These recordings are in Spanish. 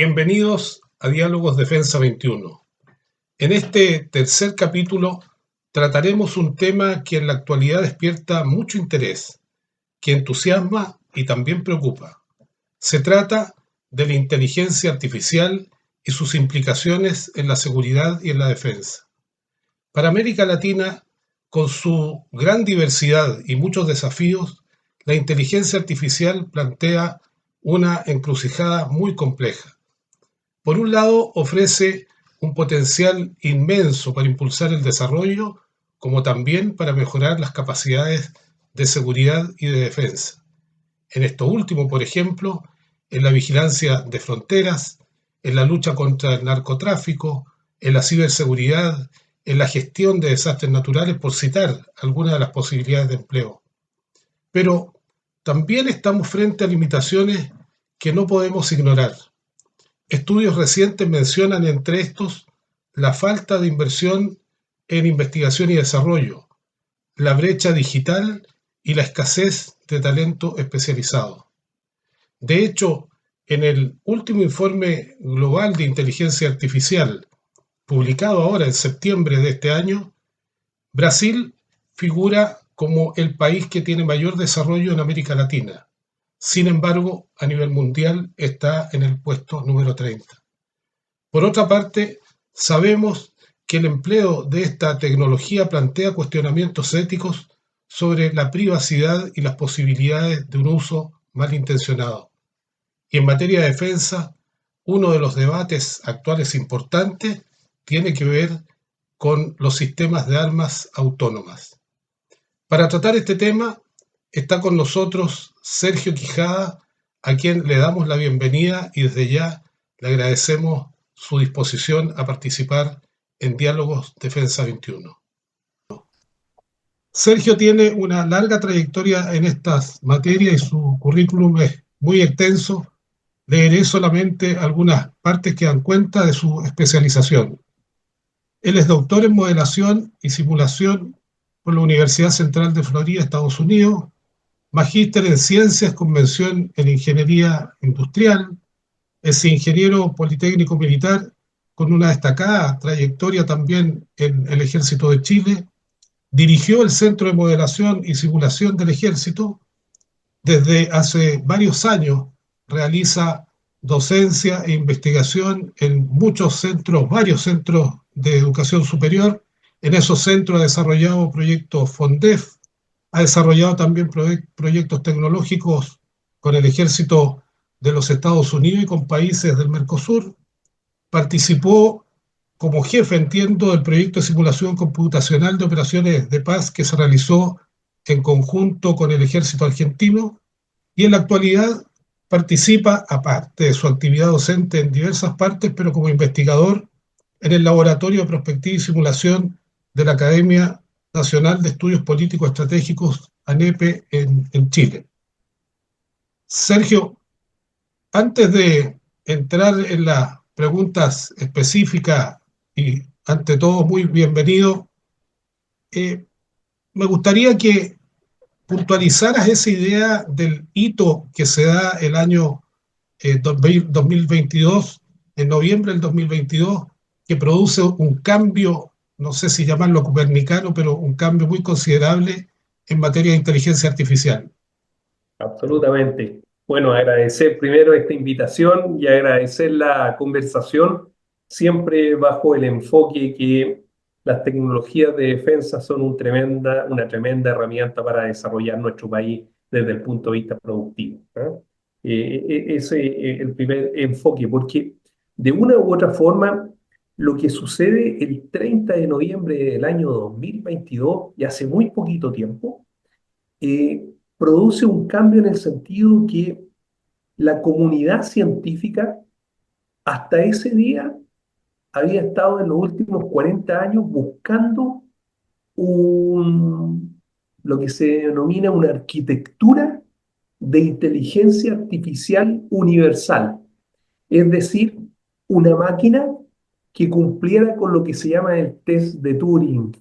Bienvenidos a Diálogos Defensa 21. En este tercer capítulo trataremos un tema que en la actualidad despierta mucho interés, que entusiasma y también preocupa. Se trata de la inteligencia artificial y sus implicaciones en la seguridad y en la defensa. Para América Latina, con su gran diversidad y muchos desafíos, la inteligencia artificial plantea una encrucijada muy compleja. Por un lado, ofrece un potencial inmenso para impulsar el desarrollo, como también para mejorar las capacidades de seguridad y de defensa. En esto último, por ejemplo, en la vigilancia de fronteras, en la lucha contra el narcotráfico, en la ciberseguridad, en la gestión de desastres naturales, por citar algunas de las posibilidades de empleo. Pero también estamos frente a limitaciones que no podemos ignorar. Estudios recientes mencionan entre estos la falta de inversión en investigación y desarrollo, la brecha digital y la escasez de talento especializado. De hecho, en el último informe global de inteligencia artificial, publicado ahora en septiembre de este año, Brasil figura como el país que tiene mayor desarrollo en América Latina. Sin embargo, a nivel mundial está en el puesto número 30. Por otra parte, sabemos que el empleo de esta tecnología plantea cuestionamientos éticos sobre la privacidad y las posibilidades de un uso malintencionado. Y en materia de defensa, uno de los debates actuales importantes tiene que ver con los sistemas de armas autónomas. Para tratar este tema, está con nosotros Sergio Quijada, a quien le damos la bienvenida y desde ya le agradecemos su disposición a participar en Diálogos Defensa 21. Sergio tiene una larga trayectoria en estas materias y su currículum es muy extenso. Leeré solamente algunas partes que dan cuenta de su especialización. Él es doctor en modelación y simulación por la Universidad Central de Florida, Estados Unidos, magíster en ciencias con mención en ingeniería industrial, es ingeniero politécnico militar con una destacada trayectoria también en el Ejército de Chile, dirigió el Centro de Modelación y Simulación del Ejército, desde hace varios años realiza docencia e investigación en muchos centros, varios centros de educación superior. En esos centros ha desarrollado proyectos FONDEF, ha desarrollado también proyectos tecnológicos con el Ejército de los Estados Unidos y con países del Mercosur. Participó como jefe, entiendo, del proyecto de simulación computacional de operaciones de paz que se realizó en conjunto con el Ejército argentino y en la actualidad participa, aparte de su actividad docente en diversas partes, pero como investigador en el Laboratorio de Prospectiva y Simulación de la Academia Nacional de Estudios Políticos Estratégicos, ANEPE, en Chile. Sergio, antes de entrar en las preguntas específicas y ante todo muy bienvenido, me gustaría que puntualizaras esa idea del hito que se da el año 2022, en noviembre del 2022, que produce un cambio, no sé si llamarlo copernicano, pero un cambio muy considerable en materia de inteligencia artificial. Absolutamente. Bueno, agradecer primero esta invitación y agradecer la conversación, siempre bajo el enfoque que las tecnologías de defensa son una tremenda herramienta para desarrollar nuestro país desde el punto de vista productivo. Ese es el primer enfoque, porque de una u otra forma, lo que sucede el 30 de noviembre del año 2022, y hace muy poquito tiempo, eh, produce un cambio en el sentido que la comunidad científica hasta ese día había estado en los últimos 40 años buscando lo que se denomina una arquitectura de inteligencia artificial universal, es decir, una máquina que cumpliera con lo que se llama el test de Turing,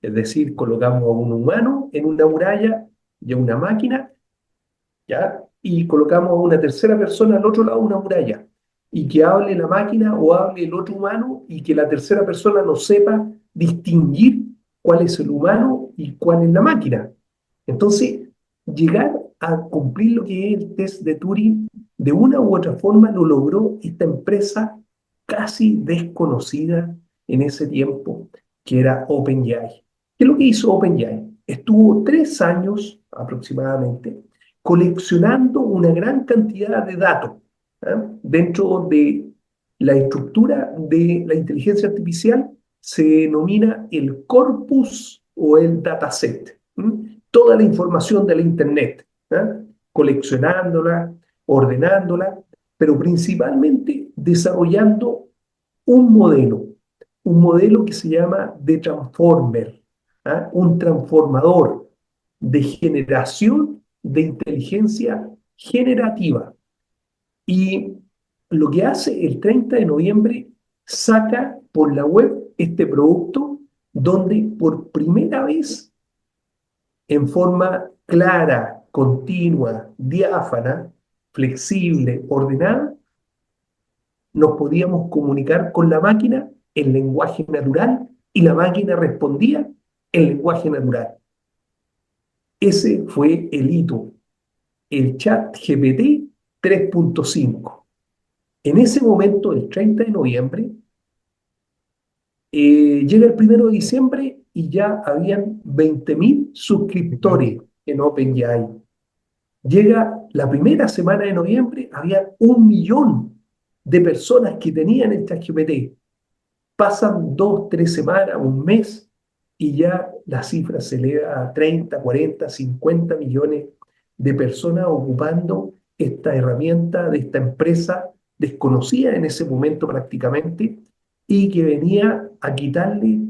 es decir, colocamos a un humano en una muralla y a una máquina, ¿ya? Y colocamos a una tercera persona al otro lado de una muralla. y que hable la máquina o hable el otro humano y que la tercera persona no sepa distinguir cuál es el humano y cuál es la máquina. Entonces, llegar a cumplir lo que es el test de Turing, de una u otra forma lo logró esta empresa casi desconocida en ese tiempo, que era OpenAI. ¿Qué es lo que hizo OpenAI? Estuvo 3 años aproximadamente coleccionando una gran cantidad de datos, ¿ah? Dentro de la estructura de la inteligencia artificial se denomina el corpus o el dataset. Toda la información de la Internet, ¿ah? Coleccionándola, ordenándola, pero principalmente desarrollando un un modelo que se llama de transformer, ¿ah? Un transformador de generación de inteligencia generativa. Y lo que hace el 30 de noviembre, saca por la web este producto donde por primera vez, en forma clara, continua, diáfana, flexible, ordenada, nos podíamos comunicar con la máquina en lenguaje natural y la máquina respondía en lenguaje natural. Ese fue el hito, el chat GPT 3.5. En ese momento, el 30 de noviembre, llega el 1 de diciembre y ya habían 20.000 suscriptores en OpenAI. Llega la primera semana de noviembre, había 1 millón de personas que tenían el ChatGPT. Pasan 2, 3 semanas, un mes, y ya la cifra se eleva a 30, 40, 50 millones de personas ocupando esta herramienta de esta empresa desconocida en ese momento prácticamente y que venía a quitarle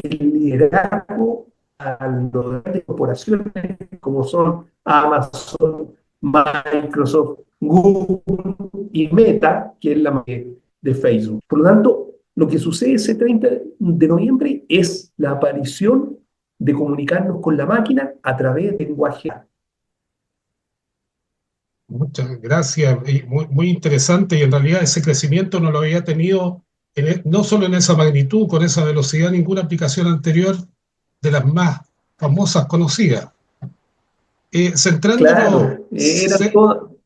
el liderazgo a las grandes corporaciones como son Amazon, Microsoft, Google y Meta, que es la de Facebook. Por lo tanto, lo que sucede ese 30 de noviembre es la aparición de comunicarnos con la máquina a través del lenguaje. Muchas gracias, y muy interesante, y en realidad ese crecimiento no lo había tenido no solo en esa magnitud, con esa velocidad, ninguna aplicación anterior de las más famosas conocidas. Centrándonos, Claro,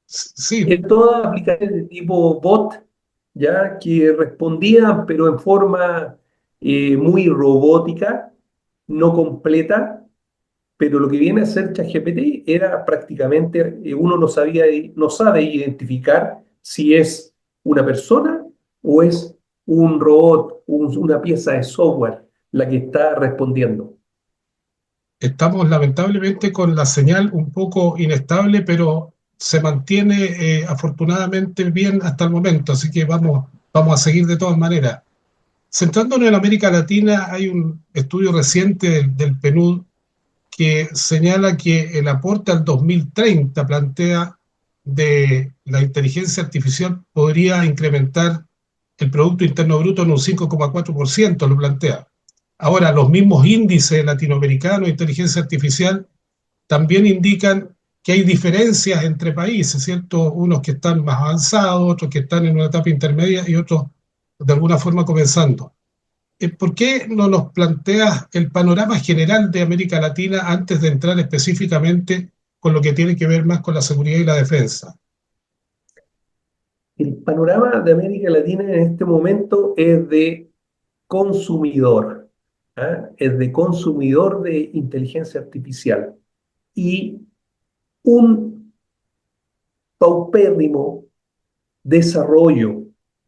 sí, todas aplicaciones de tipo bot, ya que respondían, pero en forma muy robótica, no completa. Pero lo que viene a ser ChatGPT era prácticamente, uno no sabe identificar si es una persona o es un robot, una pieza de software la que está respondiendo. estamos lamentablemente con la señal un poco inestable, pero se mantiene afortunadamente bien hasta el momento, así que vamos a seguir de todas maneras. Centrándonos en América Latina, hay un estudio reciente del PNUD que señala que el aporte al 2030 plantea de la inteligencia artificial podría incrementar el Producto Interno Bruto en un 5,4%, lo plantea. Ahora, los mismos índices latinoamericanos de inteligencia artificial también indican que hay diferencias entre países, ¿cierto? Unos que están más avanzados, otros que están en una etapa intermedia y otros de alguna forma comenzando. ¿Por qué no nos planteas el panorama general de América Latina antes de entrar específicamente con lo que tiene que ver más con la seguridad y la defensa? El panorama de América Latina en este momento es de consumidor, ¿ah? Es de consumidor de inteligencia artificial y un paupérrimo desarrollo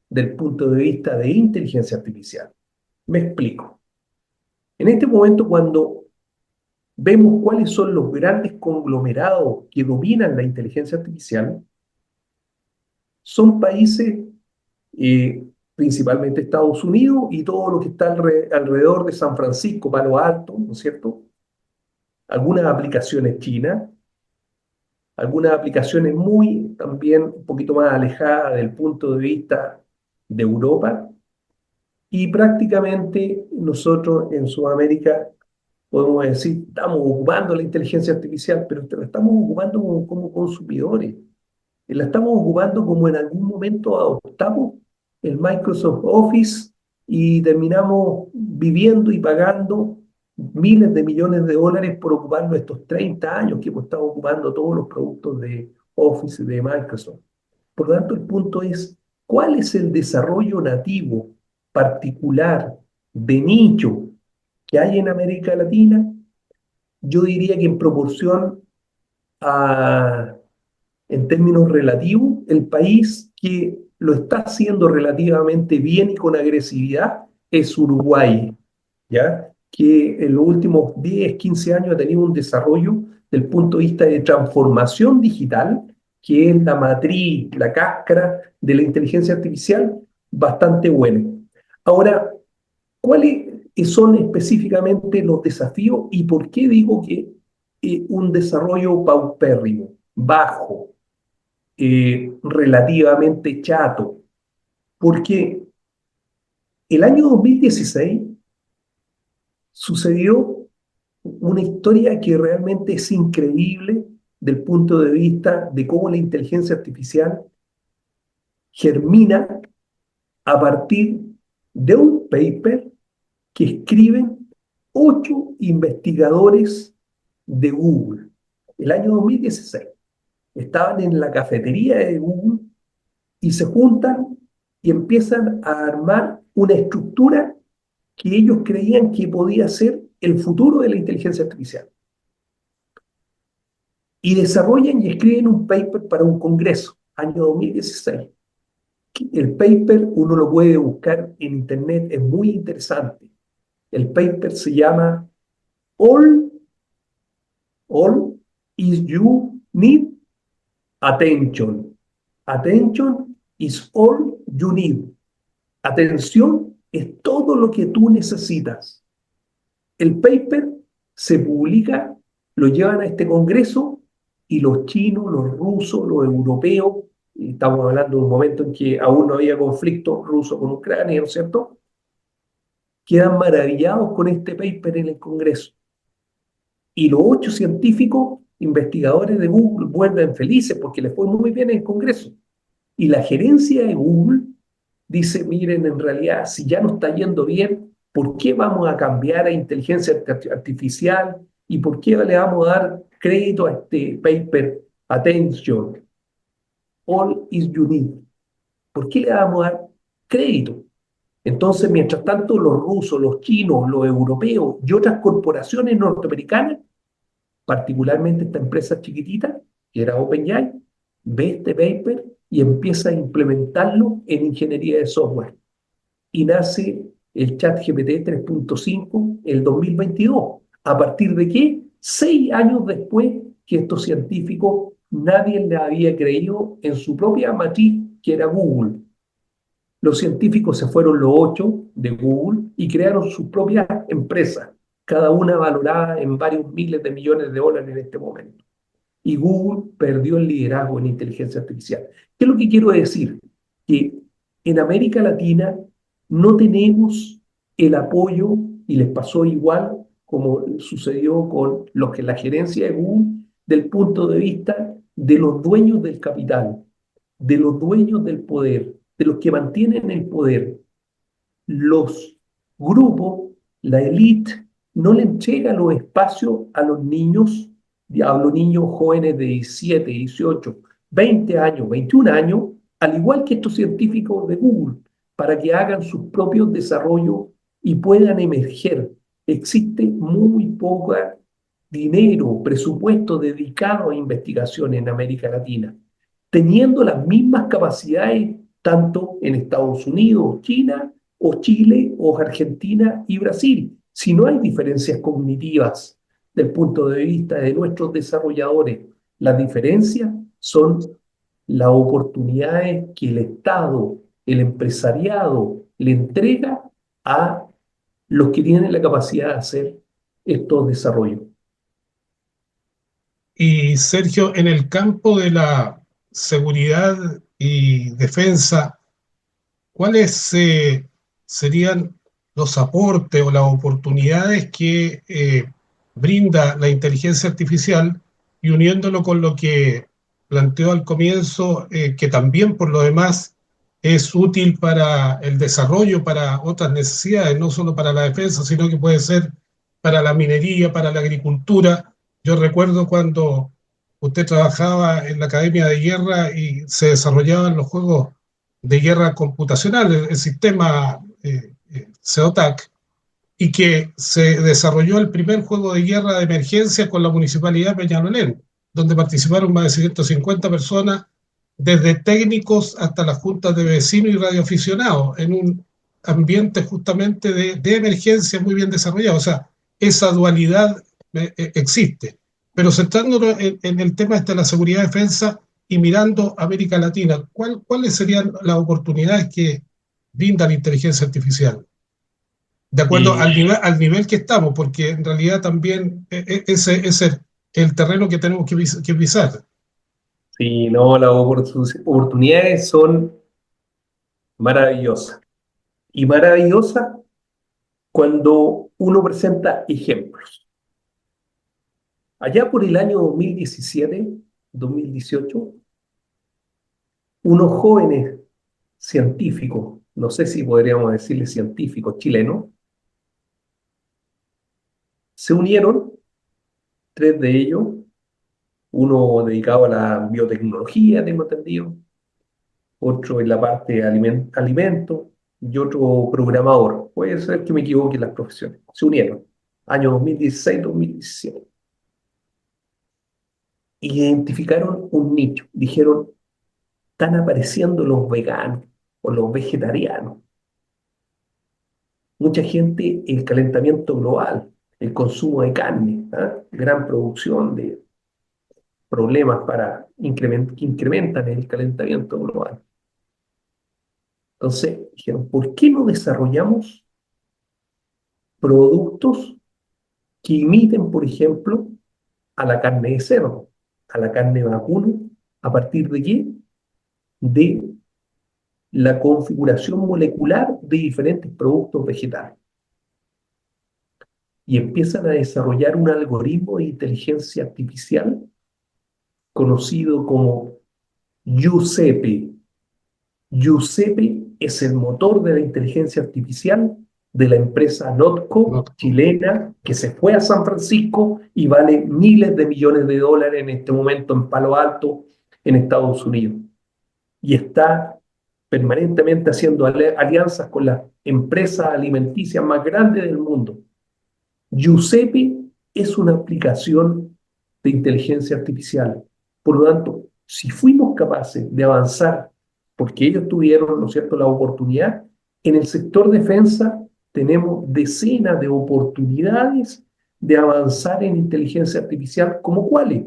del punto de vista de inteligencia artificial. Me explico. En este momento, cuando vemos cuáles son los grandes conglomerados que dominan la inteligencia artificial, son países, principalmente Estados Unidos y todo lo que está alrededor de San Francisco, Palo Alto, ¿no es cierto? Algunas aplicaciones chinas, algunas aplicaciones muy también un poquito más alejadas del punto de vista de Europa. Y prácticamente nosotros en Sudamérica podemos decir, estamos ocupando la inteligencia artificial, pero la estamos ocupando como consumidores. la estamos ocupando como en algún momento adoptamos el Microsoft Office y terminamos viviendo y pagando miles de millones de dólares por ocuparlo estos 30 años que hemos estado ocupando todos los productos de Office y de Microsoft. Por lo tanto, el punto es, ¿cuál es el desarrollo nativo particular de nicho que hay en América Latina? Yo diría que en proporción a, en términos relativos, el país que lo está haciendo relativamente bien y con agresividad es Uruguay, ¿ya? Que en los últimos 10, 15 años ha tenido un desarrollo del punto de vista de transformación digital, que es la matriz, la cáscara de la inteligencia artificial, bastante bueno. Ahora, ¿cuáles son específicamente los desafíos y por qué digo que un desarrollo paupérrimo, bajo, relativamente chato? Porque el año 2016 sucedió una historia que realmente es increíble del punto de vista de cómo la inteligencia artificial germina a partir de un paper que escriben 8 investigadores de Google. El año 2016 estaban en la cafetería de Google y se juntan y empiezan a armar una estructura que ellos creían que podía ser el futuro de la inteligencia artificial. Y desarrollan y escriben un paper para un congreso, año 2016. El paper uno lo puede buscar en internet, es muy interesante. El paper se llama All, All is You Need Attention. Attention is all you need. Atención es todo lo que tú necesitas. El paper se publica, lo llevan a este congreso y los chinos, los rusos, los europeos, estamos hablando de un momento en que aún no había conflicto ruso con Ucrania, ¿no es cierto? Quedan maravillados con este paper en el congreso. Y los 8 científicos investigadores de Google vuelven felices porque les fue muy bien en el congreso. Y la gerencia de Google dice, miren, en realidad, si ya no está yendo bien, ¿por qué vamos a cambiar a inteligencia artificial? ¿Y por qué le vamos a dar crédito a este paper? Attention, all is you need. ¿Por qué le vamos a dar crédito? Entonces, mientras tanto, los rusos, los chinos, los europeos y otras corporaciones norteamericanas, particularmente esta empresa chiquitita, que era OpenAI, ve este paper y empieza a implementarlo en ingeniería de software. Y nace el ChatGPT 3.5 el 2022. ¿A partir de qué? 6 años después que estos científicos nadie le había creído en su propia matriz, que era Google. Los científicos se fueron los 8 de Google y crearon sus propias empresas, cada una valorada en varios miles de millones de dólares en este momento. Y Google perdió el liderazgo en inteligencia artificial. ¿Qué es lo que quiero decir? Que en América Latina no tenemos el apoyo, y les pasó igual como sucedió con los que la gerencia de Google, del punto de vista de los dueños del capital, de los dueños del poder, de los que mantienen el poder. Los grupos, la élite, no le entrega los espacios a los niños jóvenes de 17, 18, 20 años, 21 años, al igual que estos científicos de Google, para que hagan sus propios desarrollos y puedan emerger. Existe muy poco dinero, presupuesto dedicado a investigación en América Latina, teniendo las mismas capacidades tanto en Estados Unidos, China, o Chile, o Argentina y Brasil. Si no hay diferencias cognitivas del punto de vista de nuestros desarrolladores, las diferencias son las oportunidades que el Estado, el empresariado, le entrega a los que tienen la capacidad de hacer estos desarrollos. Y Sergio, en el campo de la seguridad y defensa, ¿cuáles serían los aportes o las oportunidades que brinda la inteligencia artificial y uniéndolo con lo que planteó al comienzo, que también por lo demás es útil para el desarrollo, para otras necesidades, no solo para la defensa, sino que puede ser para la minería, para la agricultura. Yo recuerdo cuando usted trabajaba en la Academia de Guerra y se desarrollaban los juegos de guerra computacional, el sistema CEOTAC, y que se desarrolló el primer juego de guerra de emergencia con la Municipalidad de Peñalolén, donde participaron más de 150 personas, desde técnicos hasta las juntas de vecinos y radioaficionados, en un ambiente justamente de emergencia muy bien desarrollado. O sea, esa dualidad existe. Pero centrándonos en el tema de la seguridad y defensa y mirando América Latina, ¿cuáles serían las oportunidades que brinda la inteligencia artificial? De acuerdo Y al nivel que estamos, porque en realidad también ese es el terreno que tenemos que pisar. si no, las oportunidades son maravillosas. Y maravillosas cuando uno presenta ejemplos. Allá por el año 2017, 2018, unos jóvenes científicos, no sé si podríamos decirle científicos chilenos, se unieron, tres de ellos, uno dedicado a la biotecnología, tengo entendido, otro en la parte de alimentos y otro programador. Puede ser que me equivoque en las profesiones. Se unieron, año 2016-2017. Identificaron un nicho. Dijeron, están apareciendo los veganos o los vegetarianos. Mucha gente, el calentamiento global, el consumo de carne, ¿ah? Gran producción de problemas que incrementan el calentamiento global. Entonces, dijeron, ¿por qué no desarrollamos productos que imiten, por ejemplo, a la carne de cerdo, a la carne vacuna? ¿A partir de qué? De la configuración molecular de diferentes productos vegetales. Y empiezan a desarrollar un algoritmo de inteligencia artificial conocido como Giuseppe. Giuseppe es el motor de la inteligencia artificial de la empresa Notco chilena, que se fue a San Francisco y vale miles de millones de dólares en este momento en Palo Alto, en Estados Unidos. Y está permanentemente haciendo alianzas con las empresas alimenticias más grandes del mundo. Giuseppe es una aplicación de inteligencia artificial. Por lo tanto, si fuimos capaces de avanzar, porque ellos tuvieron, ¿no es cierto?, la oportunidad, en el sector defensa tenemos decenas de oportunidades de avanzar en inteligencia artificial, como cuáles: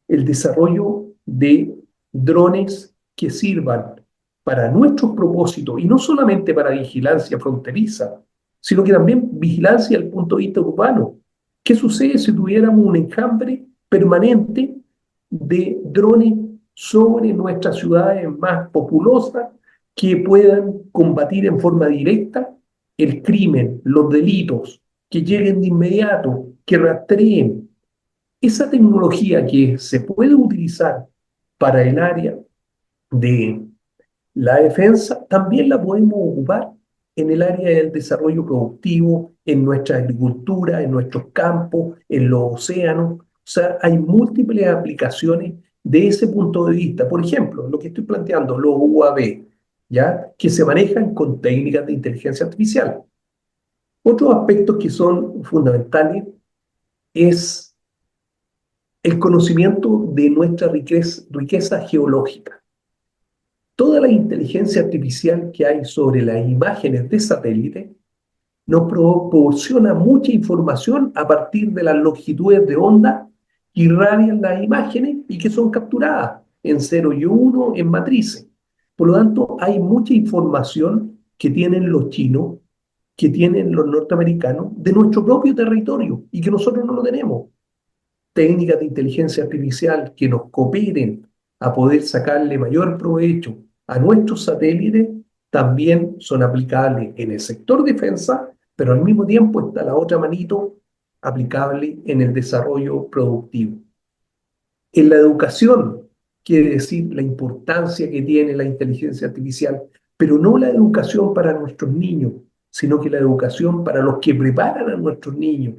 el desarrollo de drones que sirvan para nuestros propósitos, y no solamente para vigilancia fronteriza, sino que también vigilancia desde el punto de vista urbano. ¿Qué sucede si tuviéramos un enjambre permanente de drones sobre nuestras ciudades más populosas que puedan combatir en forma directa el crimen, los delitos, que lleguen de inmediato, que rastreen? Esa tecnología que se puede utilizar para el área de la defensa, también la podemos ocupar en el área del desarrollo productivo, en nuestra agricultura, en nuestros campos, en los océanos. O sea, hay múltiples aplicaciones de ese punto de vista. Por ejemplo, lo que estoy planteando, los UAV, ¿ya?, que se manejan con técnicas de inteligencia artificial. Otros aspectos que son fundamentales es el conocimiento de nuestra riqueza geológica. Toda la inteligencia artificial que hay sobre las imágenes de satélite nos proporciona mucha información a partir de las longitudes de onda que irradian las imágenes y que son capturadas en 0 y 1 en matrices. Por lo tanto, hay mucha información que tienen los chinos, que tienen los norteamericanos, de nuestro propio territorio y que nosotros no lo tenemos. Técnicas de inteligencia artificial que nos cooperen a poder sacarle mayor provecho a nuestros satélites también son aplicables en el sector defensa, pero al mismo tiempo está la otra manito aplicable en el desarrollo productivo. En la educación quiere decir la importancia que tiene la inteligencia artificial, pero no la educación para nuestros niños, sino que la educación para los que preparan a nuestros niños,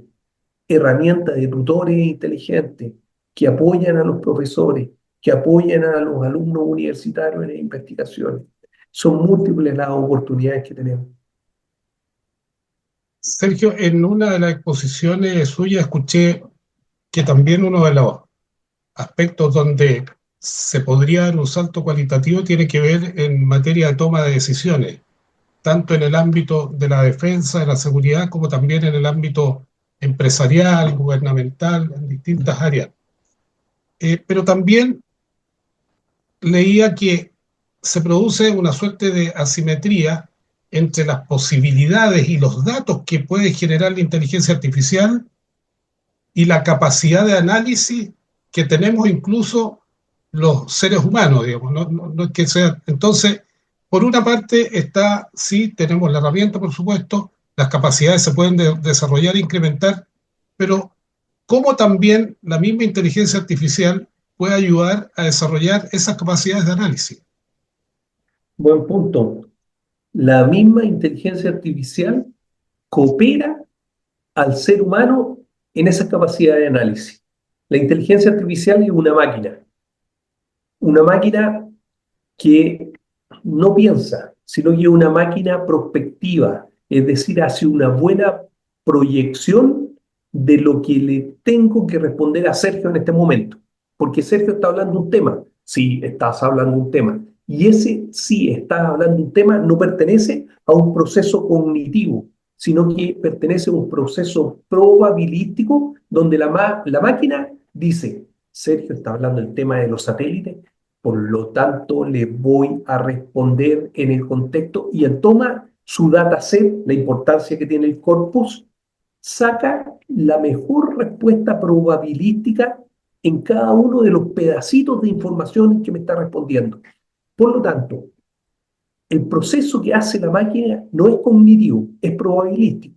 herramientas de tutores inteligentes que apoyan a los profesores, que apoyan a los alumnos universitarios en las investigaciones. Son múltiples las oportunidades que tenemos. Sergio, en una de las exposiciones suyas escuché que también uno de los aspectos donde se podría dar un salto cualitativo tiene que ver en materia de toma de decisiones, tanto en el ámbito de la defensa, de la seguridad, como también en el ámbito empresarial, gubernamental, en distintas áreas. Pero también leía que se produce una suerte de asimetría entre las posibilidades y los datos que puede generar la inteligencia artificial y la capacidad de análisis que tenemos incluso los seres humanos, digamos, no es que sea. Entonces, por una parte está, sí, tenemos la herramienta, por supuesto, las capacidades se pueden desarrollar e incrementar, pero cómo también la misma inteligencia artificial puede ayudar a desarrollar esas capacidades de análisis. Buen punto. La misma inteligencia artificial coopera al ser humano en esa capacidad de análisis. La inteligencia artificial es una máquina que no piensa, sino que es una máquina prospectiva, es decir, hace una buena proyección de lo que le tengo que responder a Sergio en este momento. Porque Sergio está hablando un tema. Sí, estás hablando un tema. Y ese sí, estás hablando un tema, no pertenece a un proceso cognitivo, sino que pertenece a un proceso probabilístico donde la máquina dice, Sergio está hablando del tema de los satélites, por lo tanto le voy a responder en el contexto y él toma su dataset, la importancia que tiene el corpus, saca la mejor respuesta probabilística en cada uno de los pedacitos de información que me está respondiendo. Por lo tanto, el proceso que hace la máquina no es cognitivo, es probabilístico.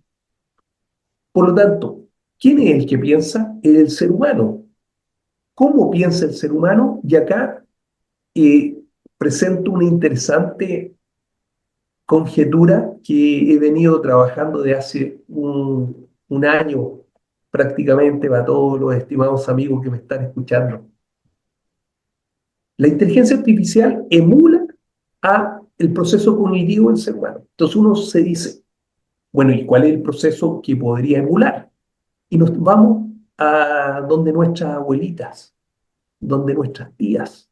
Por lo tanto, ¿quién es el que piensa? Es el ser humano. ¿Cómo piensa el ser humano? Y acá eh, presento una interesante conjetura que he venido trabajando de hace un año prácticamente para todos los estimados amigos que me están escuchando. La inteligencia artificial emula a el proceso cognitivo del ser humano. Entonces uno se dice, bueno, ¿y cuál es el proceso que podría emular? Y nos vamos a donde nuestras abuelitas, donde nuestras tías,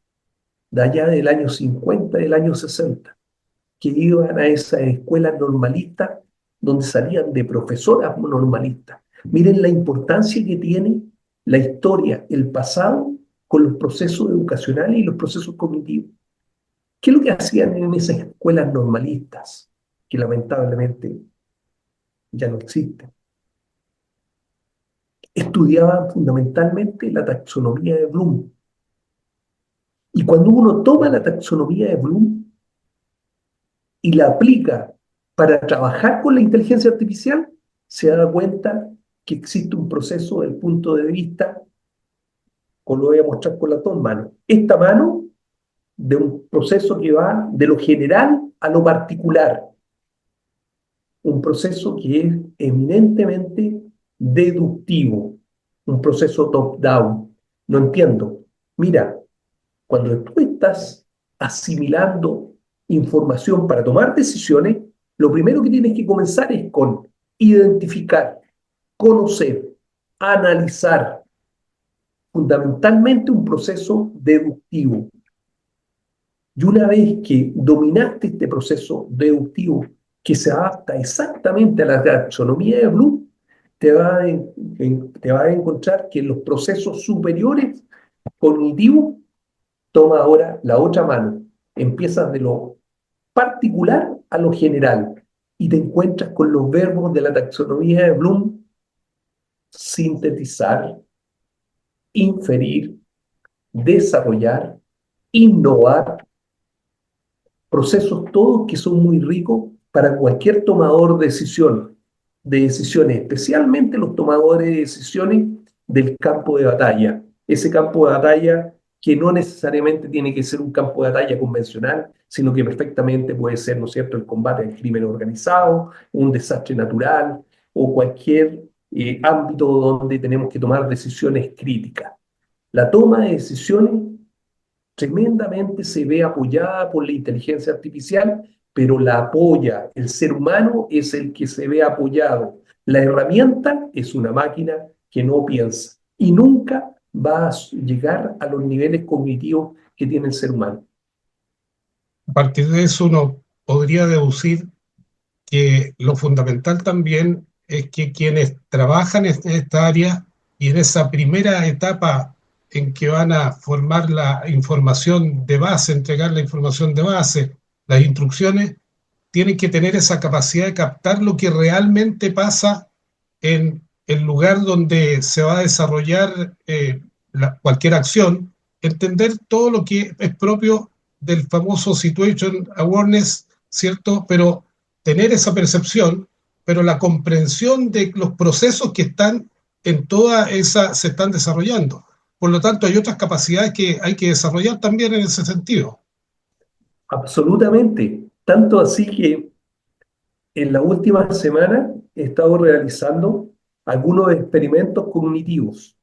de allá del año 50, del año 60, que iban a esas escuelas normalistas donde salían de profesoras normalistas. Miren la importancia que tiene la historia, el pasado, con los procesos educacionales y los procesos cognitivos. ¿Qué es lo que hacían en esas escuelas normalistas, que lamentablemente ya no existen? Estudiaban fundamentalmente la taxonomía de Bloom. Y cuando uno toma la taxonomía de Bloom y la aplica para trabajar con la inteligencia artificial, se da cuenta que existe un proceso del punto de vista, como lo voy a mostrar con las dos manos. Esta mano de un proceso que va de lo general a lo particular. Un proceso que es eminentemente deductivo, un proceso top-down. No entiendo. Mira, cuando tú estás asimilando información para tomar decisiones, lo primero que tienes que comenzar es con identificar, conocer, analizar, fundamentalmente un proceso deductivo. Y una vez que dominaste este proceso deductivo que se adapta exactamente a la taxonomía de Bloom, te va a encontrar que en los procesos superiores cognitivos toma ahora la otra mano. Empiezas de lo particular a lo general y te encuentras con los verbos de la taxonomía de Bloom: sintetizar, inferir, desarrollar, innovar, procesos todos que son muy ricos para cualquier tomador de decisiones, especialmente los tomadores de decisiones del campo de batalla. Ese campo de batalla que no necesariamente tiene que ser un campo de batalla convencional, sino que perfectamente puede ser, ¿no es cierto?, el combate al crimen organizado, un desastre natural o cualquier ámbito donde tenemos que tomar decisiones críticas. La toma de decisiones tremendamente se ve apoyada por la inteligencia artificial, pero la apoya el ser humano, es el que se ve apoyado. La herramienta es una máquina que no piensa y nunca va a llegar a los niveles cognitivos que tiene el ser humano. A partir de eso uno podría deducir que lo fundamental también es que quienes trabajan en esta área y en esa primera etapa en que van a formar la información de base, entregar la información de base, las instrucciones, tienen que tener esa capacidad de captar lo que realmente pasa en el lugar donde se va a desarrollar cualquier acción, entender todo lo que es propio del famoso situation awareness, ¿cierto? Pero tener esa percepción, pero la comprensión de los procesos que están en toda esa, se están desarrollando. Por lo tanto, hay otras capacidades que hay que desarrollar también en ese sentido. Absolutamente. Tanto así que en la última semana he estado realizando algunos experimentos cognitivos.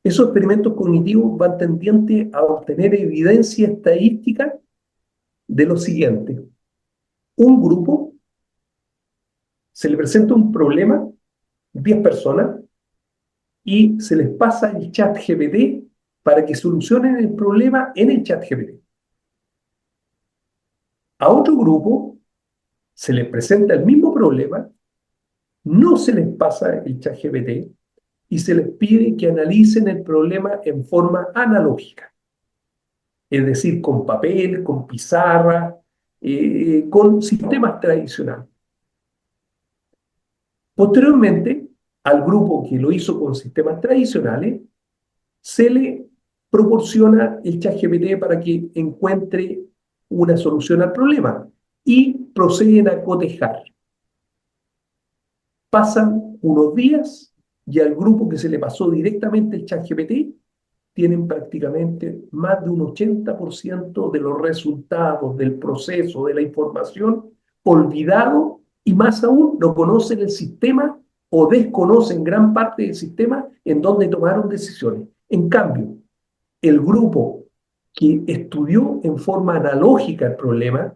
Esos experimentos cognitivos van tendientes a obtener evidencia estadística de lo siguiente. Un grupo se le presenta un problema, 10 personas, y se les pasa el chat GPT para que solucionen el problema en el chat GPT. A otro grupo se les presenta el mismo problema, no se les pasa el chat GPT y se les pide que analicen el problema en forma analógica, es decir, con papel, con pizarra, con sistemas tradicionales. Posteriormente, al grupo que lo hizo con sistemas tradicionales, se le proporciona el ChatGPT para que encuentre una solución al problema y proceden a cotejar. Pasan unos días y al grupo que se le pasó directamente el ChatGPT tienen prácticamente más de un 80% de los resultados del proceso de la información olvidado y más aún no conocen el sistema o desconocen gran parte del sistema en donde tomaron decisiones. En cambio, el grupo que estudió en forma analógica el problema,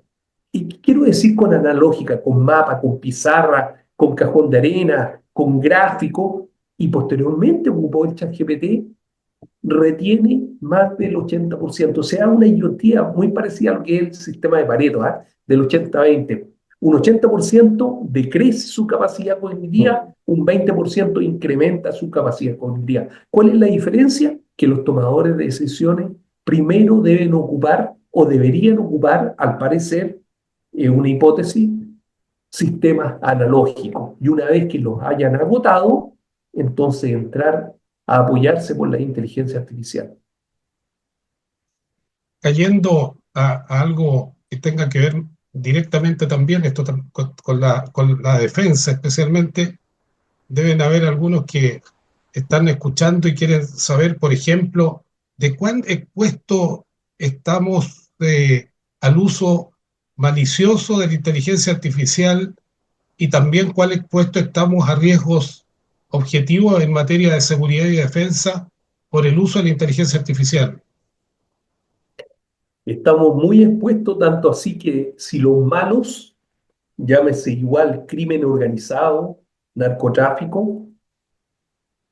y quiero decir con analógica, con mapa, con pizarra, con cajón de arena, con gráfico, y posteriormente ocupó el ChatGPT, retiene más del 80%. O sea, una IoT muy parecida a lo que es el sistema de Pareto, ¿eh? Del 80-20. Un 80% decrece su capacidad cognitiva, un 20% incrementa su capacidad cognitiva. ¿Cuál es la diferencia? Que los tomadores de decisiones primero deben ocupar o deberían ocupar, al parecer, una hipótesis, sistemas analógicos. Y una vez que los hayan agotado, entonces entrar a apoyarse por la inteligencia artificial. Cayendo a algo que tenga que ver directamente también esto con la defensa especialmente, deben haber algunos que están escuchando y quieren saber, por ejemplo, de cuán expuesto estamos al uso malicioso de la inteligencia artificial y también cuál expuesto estamos a riesgos objetivos en materia de seguridad y defensa por el uso de la inteligencia artificial. Estamos muy expuestos, tanto así que si los malos, llámese igual crimen organizado, narcotráfico,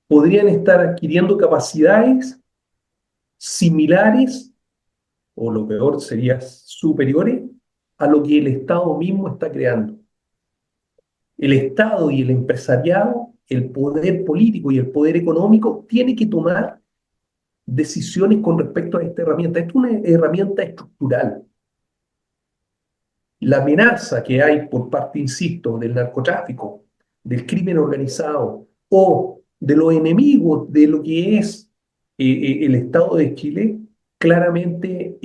podrían estar adquiriendo capacidades similares, o lo peor sería superiores, a lo que el Estado mismo está creando. El Estado y el empresariado, el poder político y el poder económico, tiene que tomar decisiones con respecto a esta herramienta. Esta es una herramienta estructural. La amenaza que hay por parte, insisto, del narcotráfico, del crimen organizado o de los enemigos de lo que es el Estado de Chile, claramente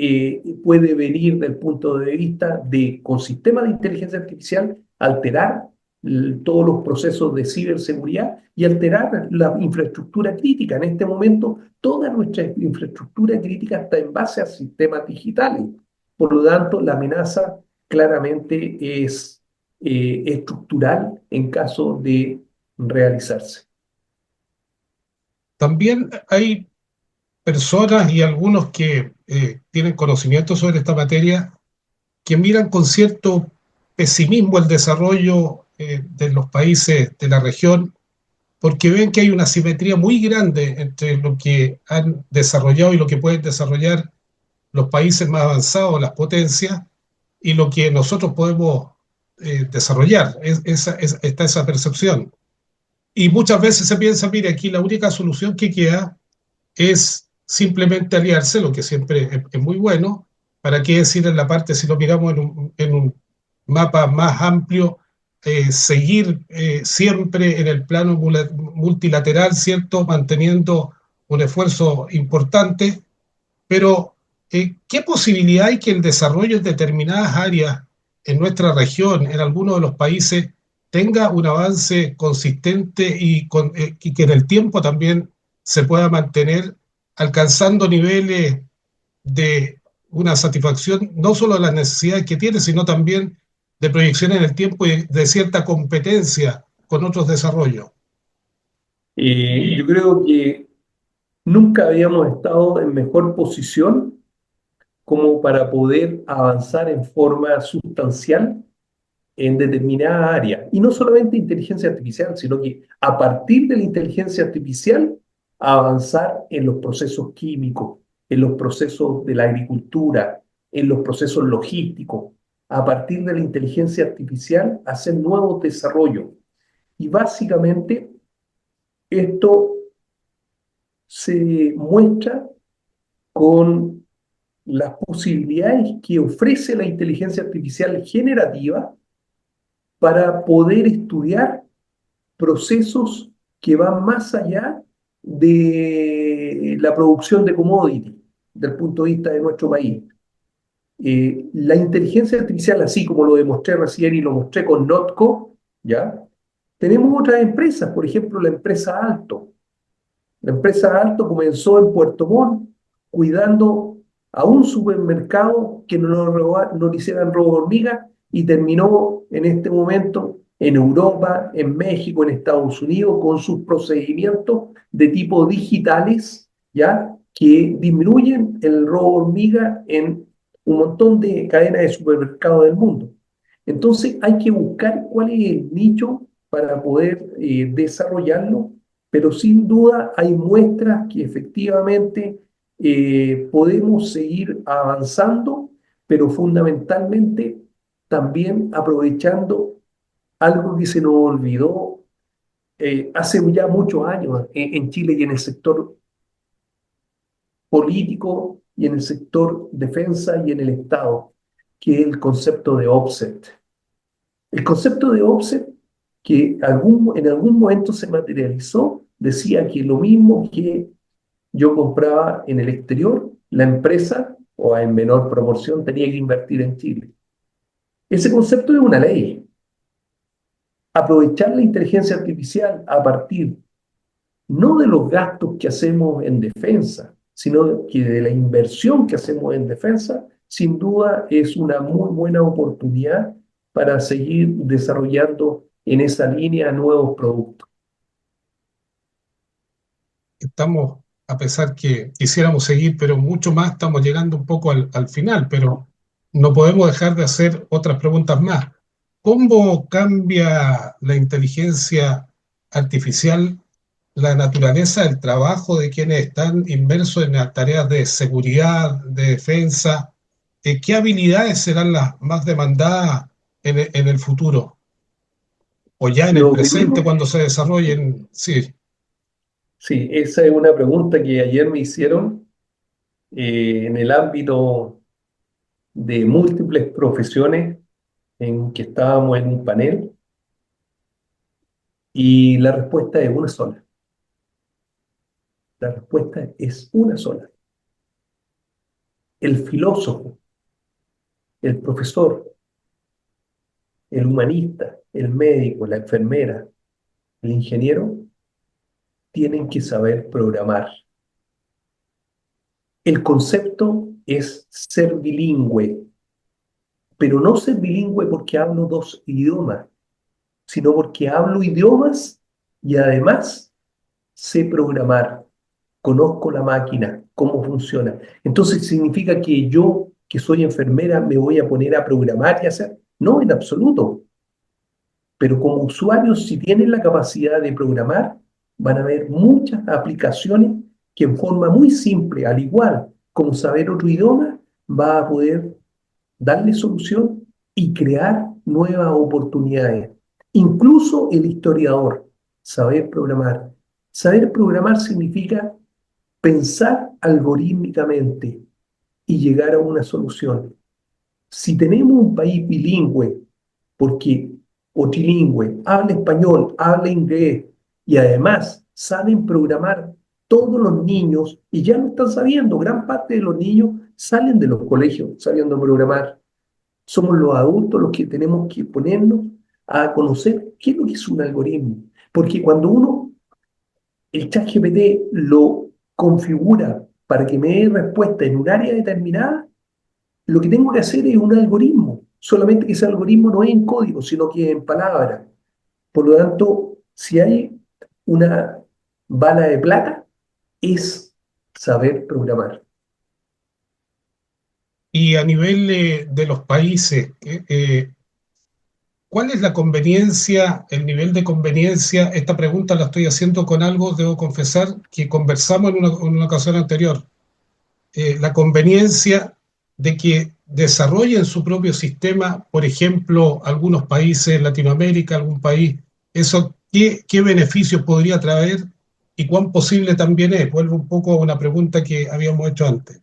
puede venir del punto de vista de, con sistemas de inteligencia artificial, alterar todos los procesos de ciberseguridad y alterar la infraestructura crítica. En este momento, toda nuestra infraestructura crítica está en base a sistemas digitales. Por lo tanto, la amenaza claramente es estructural en caso de realizarse. También hay personas y algunos que tienen conocimiento sobre esta materia que miran con cierto pesimismo el desarrollo de los países de la región porque ven que hay una simetría muy grande entre lo que han desarrollado y lo que pueden desarrollar los países más avanzados, las potencias, y lo que nosotros podemos desarrollar. Está esa percepción. Y muchas veces se piensa, mire, aquí la única solución que queda es simplemente aliarse, lo que siempre es muy bueno. ¿Para qué decir en la parte, si lo miramos en un mapa más amplio, seguir siempre en el plano multilateral, ¿cierto? Manteniendo un esfuerzo importante, pero ¿qué posibilidad hay que el desarrollo en determinadas áreas en nuestra región, en algunos de los países, tenga un avance consistente y que en el tiempo también se pueda mantener alcanzando niveles de una satisfacción no solo de las necesidades que tiene, sino también de proyección en el tiempo y de cierta competencia con otros desarrollos? Yo creo que nunca habíamos estado en mejor posición como para poder avanzar en forma sustancial en determinada área. Y no solamente inteligencia artificial, sino que a partir de la inteligencia artificial, avanzar en los procesos químicos, en los procesos de la agricultura, en los procesos logísticos. A partir de la inteligencia artificial, hacer nuevos desarrollos. Y básicamente esto se muestra con las posibilidades que ofrece la inteligencia artificial generativa para poder estudiar procesos que van más allá de la producción de commodity, del punto de vista de nuestro país. La inteligencia artificial, así como lo demostré recién y lo mostré con Notco, ¿ya? Tenemos otras empresas, por ejemplo, la empresa Alto. La empresa Alto comenzó en Puerto Montt cuidando a un supermercado que no le hicieran robo de hormiga y terminó en este momento en Europa, en México, en Estados Unidos, con sus procedimientos de tipo digitales, ¿ya? Que disminuyen el robo de hormiga en un montón de cadenas de supermercados del mundo. Entonces hay que buscar cuál es el nicho para poder desarrollarlo, pero sin duda hay muestras que efectivamente podemos seguir avanzando, pero fundamentalmente también aprovechando algo que se nos olvidó hace ya muchos años en Chile y en el sector político y en el sector defensa y en el Estado, que es el concepto de offset. El concepto de offset, que en algún momento se materializó, decía que lo mismo que yo compraba en el exterior, la empresa, o en menor proporción, tenía que invertir en Chile. Ese concepto es una ley. Aprovechar la inteligencia artificial a partir no de los gastos que hacemos en defensa, sino que de la inversión que hacemos en defensa, sin duda es una muy buena oportunidad para seguir desarrollando en esa línea nuevos productos. Estamos, a pesar que quisiéramos seguir, pero mucho más, estamos llegando un poco al final, pero no podemos dejar de hacer otras preguntas más. ¿Cómo cambia la inteligencia artificial la naturaleza del trabajo de quienes están inmersos en las tareas de seguridad, de defensa? ¿Qué habilidades serán las más demandadas en el futuro? O ya en el Lo presente, primero, cuando se desarrollen. Sí, sí, esa es una pregunta que ayer me hicieron en el ámbito de múltiples profesiones en que estábamos en un panel y la respuesta es una sola. La respuesta es una sola. El filósofo, el profesor, el humanista, el médico, la enfermera, el ingeniero, tienen que saber programar. El concepto es ser bilingüe, pero no ser bilingüe porque hablo dos idiomas, sino porque hablo idiomas y además sé programar, conozco la máquina, cómo funciona. Entonces, ¿significa que yo, que soy enfermera, me voy a poner a programar y hacer? No, en absoluto. Pero como usuarios, si tienen la capacidad de programar, van a haber muchas aplicaciones que en forma muy simple, al igual como saber otro idioma, va a poder darle solución y crear nuevas oportunidades. Incluso el historiador, saber programar. Saber programar significa pensar algorítmicamente y llegar a una solución. Si tenemos un país bilingüe, porque o trilingüe, habla español, habla inglés y además saben programar todos los niños y ya lo están sabiendo, gran parte de los niños salen de los colegios sabiendo programar. Somos los adultos los que tenemos que ponernos a conocer qué es lo que es un algoritmo. Porque cuando uno, el ChatGPT lo configura para que me dé respuesta en un área determinada, lo que tengo que hacer es un algoritmo, solamente que ese algoritmo no es en código, sino que es en palabras. Por lo tanto, si hay una bala de plata, es saber programar. Y a nivel de los países, ¿cuál es la conveniencia, el nivel de conveniencia? Esta pregunta la estoy haciendo con algo, debo confesar, que conversamos en una ocasión anterior. La conveniencia de que desarrollen su propio sistema, por ejemplo, algunos países, Latinoamérica, algún país, eso, ¿qué beneficios podría traer y cuán posible también es? Vuelvo un poco a una pregunta que habíamos hecho antes.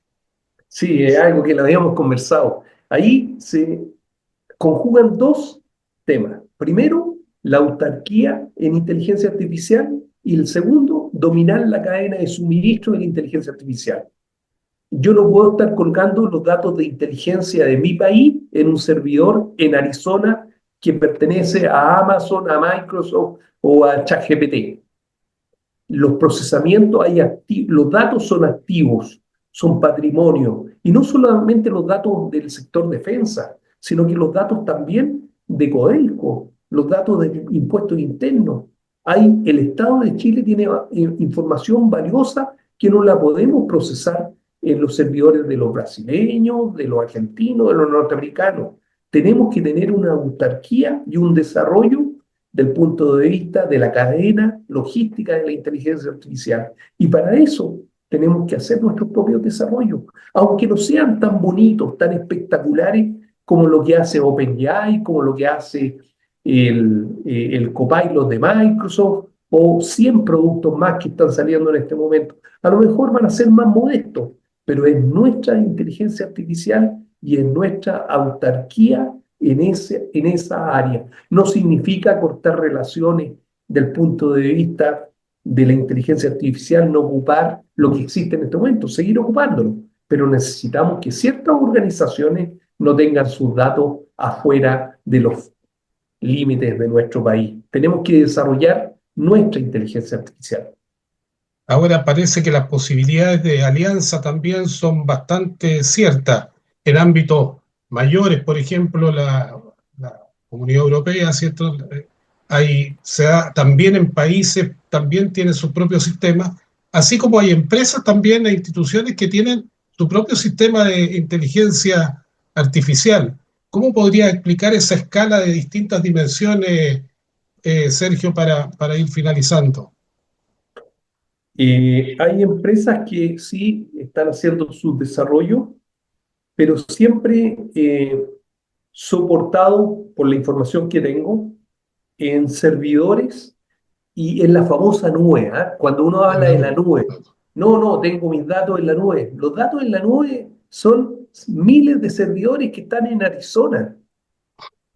Sí, es algo que lo habíamos conversado. Ahí se conjugan dos temas. Primero, la autarquía en inteligencia artificial y el segundo, dominar la cadena de suministro de la inteligencia artificial. Yo no puedo estar colgando los datos de inteligencia de mi país en un servidor en Arizona que pertenece a Amazon, a Microsoft o a ChatGPT. Los procesamientos, los datos son activos, son patrimonio. Y no solamente los datos del sector defensa, sino que los datos también de Codelco, los datos de impuestos internos. El Estado de Chile tiene información valiosa que no la podemos procesar en los servidores de los brasileños, de los argentinos, de los norteamericanos. Tenemos que tener una autarquía y un desarrollo del punto de vista de la cadena logística de la inteligencia artificial. Y para eso tenemos que hacer nuestros propios desarrollos, aunque no sean tan bonitos, tan espectaculares como lo que hace OpenAI, como lo que hace el Copilot de Microsoft o 100 productos más que están saliendo en este momento. A lo mejor van a ser más modestos, pero es nuestra inteligencia artificial y en nuestra autarquía en esa área. No significa cortar relaciones del punto de vista de la inteligencia artificial, no ocupar lo que existe en este momento, seguir ocupándolo, pero necesitamos que ciertas organizaciones no tengan sus datos afuera de los límites de nuestro país. Tenemos que desarrollar nuestra inteligencia artificial. Ahora parece que las posibilidades de alianza también son bastante ciertas en ámbitos mayores, por ejemplo, la Comunidad Europea, ¿cierto? Se da también en países, también tienen su propio sistema, así como hay empresas también e instituciones que tienen su propio sistema de inteligencia artificial. ¿Cómo podría explicar esa escala de distintas dimensiones, Sergio, para ir finalizando? Hay empresas que sí están haciendo su desarrollo, pero siempre soportado por la información que tengo en servidores y en la famosa nube. ¿Ah? Cuando uno En habla la de la nube. nube, no, tengo mis datos en la nube. Los datos en la nube son miles de servidores que están en Arizona.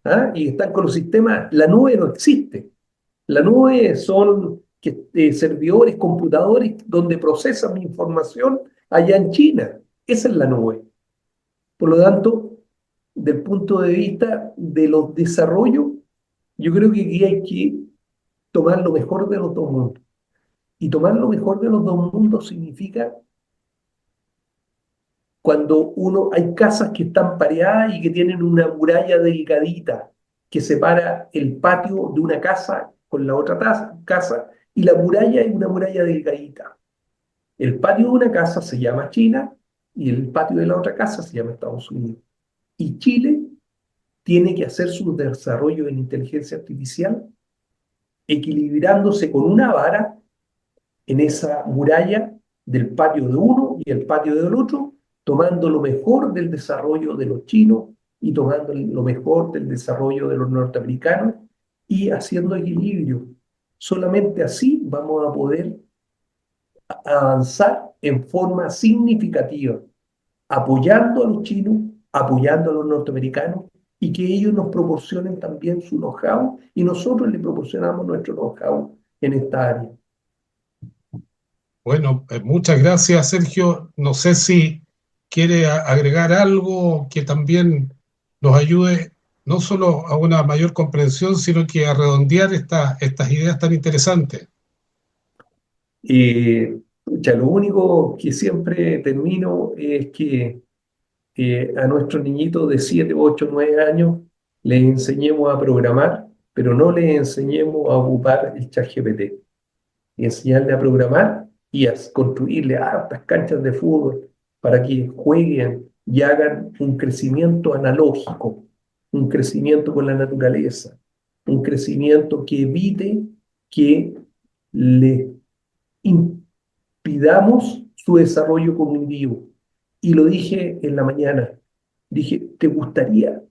¿Ah? Y están con los sistemas. La nube no existe. La nube son servidores, computadores donde procesan mi información allá en China. Esa es la nube. Por lo tanto, del punto de vista de los desarrollos, yo creo que aquí hay que tomar lo mejor de los dos mundos. Y tomar lo mejor de los dos mundos significa cuando hay casas que están pareadas y que tienen una muralla delgadita que separa el patio de una casa con la otra casa, y la muralla es una muralla delgadita. El patio de una casa se llama China y el patio de la otra casa se llama Estados Unidos. Y Chile tiene que hacer su desarrollo en inteligencia artificial equilibrándose con una vara en esa muralla del patio de uno y el patio del otro, tomando lo mejor del desarrollo de los chinos y tomando lo mejor del desarrollo de los norteamericanos y haciendo equilibrio. Solamente así vamos a poder avanzar en forma significativa, apoyando a los chinos, apoyando a los norteamericanos y que ellos nos proporcionen también su know-how y nosotros les proporcionamos nuestro know-how en esta área. Bueno, muchas gracias, Sergio. No sé si quiere agregar algo que también nos ayude no solo a una mayor comprensión, sino que a redondear estas ideas tan interesantes. Ya lo único que siempre termino es que a nuestros niñitos de 7, 8, 9 años les enseñemos a programar, pero no les enseñemos a ocupar el ChatGPT. Y enseñarle a programar y a construirle hartas canchas de fútbol para que jueguen y hagan un crecimiento analógico, un crecimiento con la naturaleza, un crecimiento que evite que le impidamos su desarrollo cognitivo. Y lo dije en la mañana, dije, ¿te gustaría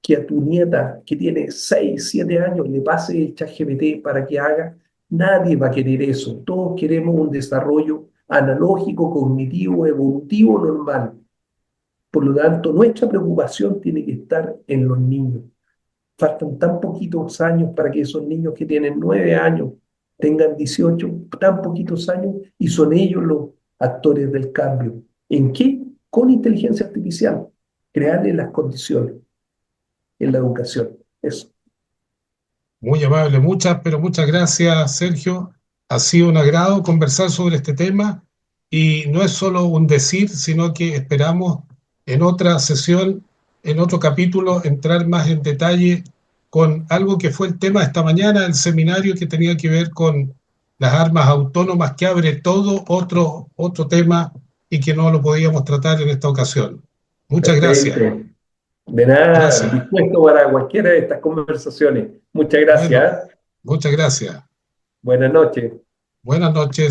que a tu nieta que tiene 6, 7 años le pase el ChatGPT para que haga? Nadie va a querer eso. Todos queremos un desarrollo analógico, cognitivo, evolutivo, normal. Por lo tanto, nuestra preocupación tiene que estar en los niños. Faltan tan poquitos años para que esos niños que tienen 9 años tengan 18, tan poquitos años, y son ellos los actores del cambio. ¿En qué? Con inteligencia artificial. Crearles las condiciones en la educación. Eso. Muy amable, pero muchas gracias, Sergio. Ha sido un agrado conversar sobre este tema y no es solo un decir, sino que esperamos en otra sesión, en otro capítulo, entrar más en detalle con algo que fue el tema esta mañana, el seminario que tenía que ver con las armas autónomas, que abre todo otro tema y que no lo podíamos tratar en esta ocasión. Muchas gracias. Perfecto. De nada, Gracias. dispuesto para cualquiera de estas conversaciones. Muchas Bueno, gracias. muchas gracias. Buenas noches. Buenas noches.